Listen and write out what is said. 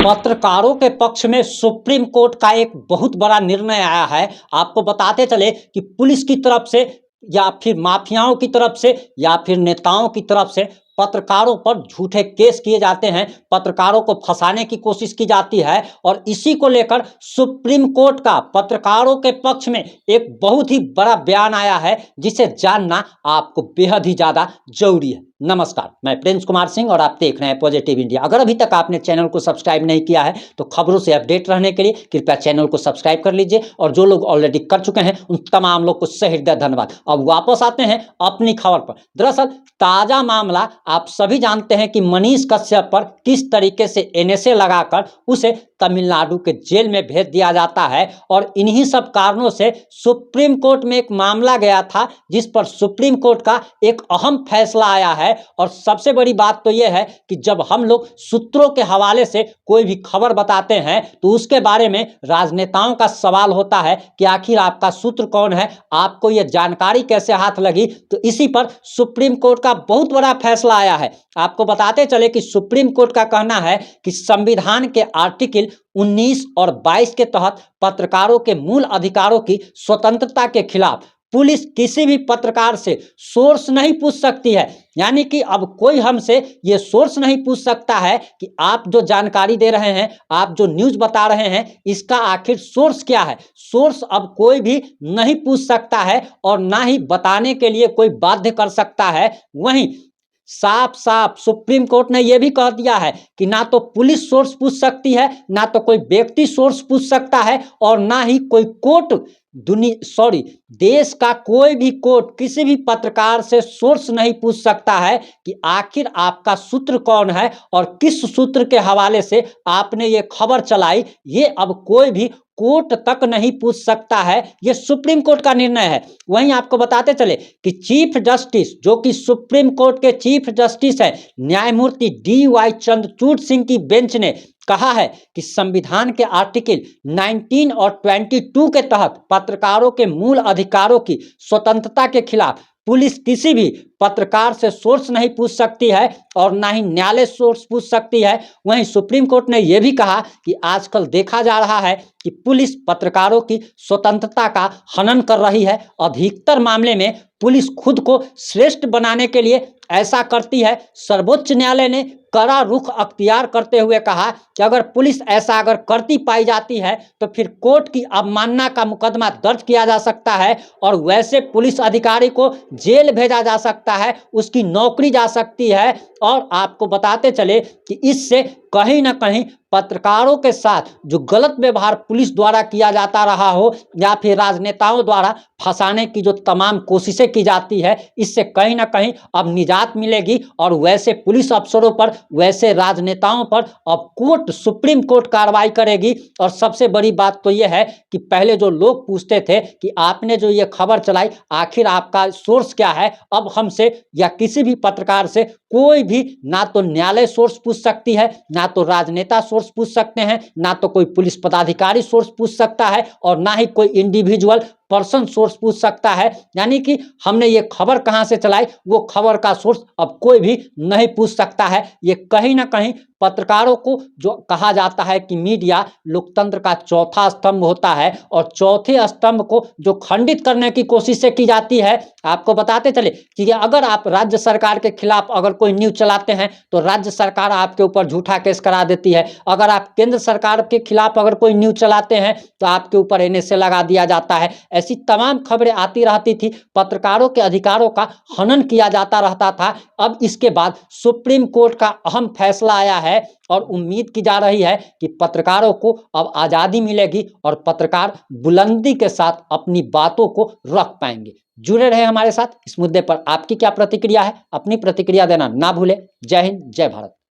पत्रकारों के पक्ष में सुप्रीम कोर्ट का एक बहुत बड़ा निर्णय आया है। आपको बताते चले कि पुलिस की तरफ से या फिर माफियाओं की तरफ से या फिर नेताओं की तरफ से पत्रकारों पर झूठे केस किए जाते हैं, पत्रकारों को फंसाने की कोशिश की जाती है और इसी को लेकर सुप्रीम कोर्ट का पत्रकारों के पक्ष में एक बहुत ही बड़ा बयान आया है, जिसे जानना आपको बेहद ही ज़्यादा जरूरी है। नमस्कार, मैं प्रिंस कुमार सिंह और आप देख रहे हैं पॉजिटिव इंडिया। अगर अभी तक आपने चैनल को सब्सक्राइब नहीं किया है तो खबरों से अपडेट रहने के लिए कृपया चैनल को सब्सक्राइब कर लीजिए और जो लोग ऑलरेडी कर चुके हैं उन तमाम लोग को सहृदय धन्यवाद। अब वापस आते हैं अपनी खबर पर। दरअसल ताजा मामला आप सभी जानते हैं कि मनीष कश्यप पर किस तरीके से एनएसए लगाकर उसे तमिलनाडु के जेल में भेज दिया जाता है और इन्हीं सब कारणों से सुप्रीम कोर्ट में एक मामला गया था, जिस पर सुप्रीम कोर्ट का एक अहम फैसला आया है। और सबसे बड़ी बात तो यह है कि जब हम लोग सूत्रों के हवाले से कोई भी खबर बताते हैं तो उसके बारे में राजनेताओं का सवाल होता है कि आखिर आपका सूत्र कौन है, आपको यह जानकारी कैसे हाथ लगी। तो इसी पर सुप्रीम कोर्ट का बहुत बड़ा फैसला आया है। आपको बताते चले कि सुप्रीम कोर्ट का कहना है कि संविधान के आर्टिकल 19 और 22 के तहत पत्रकारों के मूल अधिकारों की स्वतंत्रता के खिलाफ पुलिस किसी भी पत्रकार से सोर्स नहीं पूछ सकती है। यानी कि अब कोई हमसे ये सोर्स नहीं पूछ सकता है कि आप जो जानकारी दे रहे हैं, आप जो न्यूज़ बता रहे हैं, इसका आखिर सोर्स क्या है। सोर्स अब कोई भी नहीं पूछ सकता है और ना ही बताने के लिए कोई बाध्य कर सकता है। वहीं साफ साफ सुप्रीम कोर्ट ने यह भी कह दिया है कि ना तो पुलिस सोर्स पूछ सकती है, ना तो कोई व्यक्ति सोर्स पूछ सकता है और ना ही कोई कोर्ट देश का कोई भी कोर्ट किसी भी पत्रकार से सोर्स नहीं पूछ सकता है कि आखिर आपका सूत्र कौन है और किस सूत्र के हवाले से आपने ये खबर चलाई। ये अब कोई भी कोर्ट तक नहीं पूछ सकता है। ये सुप्रीम कोर्ट का निर्णय है। वहीं आपको बताते चले कि चीफ जस्टिस, जो कि सुप्रीम कोर्ट के चीफ जस्टिस है, न्यायमूर्ति DY चंद्रचूड़ सिंह की बेंच ने कहा है कि संविधान के आर्टिकल 19 और 22 के तहत पत्रकारों के मूल अधिकारों की स्वतंत्रता के खिलाफ पुलिस किसी भी पत्रकार से सोर्स नहीं पूछ सकती है और ना ही न्यायालय सोर्स पूछ सकती है। वहीं सुप्रीम कोर्ट ने यह भी कहा कि आजकल देखा जा रहा है कि पुलिस पत्रकारों की स्वतंत्रता का हनन कर रही है। अधिकतर मामले में पुलिस खुद को श्रेष्ठ बनाने के लिए ऐसा करती है। सर्वोच्च न्यायालय ने कड़ा रुख अख्तियार करते हुए कहा कि अगर पुलिस ऐसा अगर करती पाई जाती है तो फिर कोर्ट की अवमानना का मुकदमा दर्ज किया जा सकता है और वैसे पुलिस अधिकारी को जेल भेजा जा सकता है, उसकी नौकरी जा सकती है। और आपको बताते चले कि इससे कहीं ना कहीं पत्रकारों के साथ जो गलत व्यवहार पुलिस द्वारा किया जाता रहा हो या फिर राजनेताओं द्वारा फंसाने की जो तमाम कोशिशें की जाती है, इससे कहीं ना कहीं अब निजात मिलेगी और वैसे पुलिस अफसरों पर, वैसे राजनेताओं पर अब कोर्ट, सुप्रीम कोर्ट कार्रवाई करेगी। और सबसे बड़ी बात तो यह है कि पहले जो लोग पूछते थे कि आपने जो ये खबर चलाई आखिर आपका सोर्स क्या है, अब हमसे या किसी भी पत्रकार से कोई भी ना तो न्यायालय सोर्स पूछ सकती है, ना तो राजनेता सोर्स पूछ सकते हैं, ना तो कोई पुलिस पदाधिकारी सोर्स पूछ सकता है और ना ही कोई इंडिविजुअल पर्सन सोर्स पूछ सकता है। यानी कि हमने ये खबर कहां से चलाई, वो खबर का सोर्स अब कोई भी नहीं पूछ सकता है। ये कहीं ना कहीं पत्रकारों को, जो कहा जाता है कि मीडिया लोकतंत्र का चौथा स्तंभ होता है और चौथे स्तंभ को जो खंडित करने की कोशिशें की जाती है। आपको बताते चले कि अगर आप राज्य सरकार के खिलाफ अगर कोई न्यूज़ चलाते हैं तो राज्य सरकार आपके ऊपर झूठा केस करा देती है। अगर आप केंद्र सरकार के खिलाफ अगर कोई न्यूज़ चलाते हैं तो आपके ऊपर एनएसए लगा दिया जाता है। ऐसी तमाम खबरें आती रहती थी, पत्रकारों के अधिकारों का हनन किया जाता रहता था। अब इसके बाद सुप्रीम कोर्ट का अहम फैसला आया है और उम्मीद की जा रही है कि पत्रकारों को अब आज़ादी मिलेगी और पत्रकार बुलंदी के साथ अपनी बातों को रख पाएंगे। जुड़े रहे हमारे साथ। इस मुद्दे पर आपकी क्या प्रतिक्रिया है, अपनी प्रतिक्रिया देना ना भूलें। जय हिंद, जय भारत।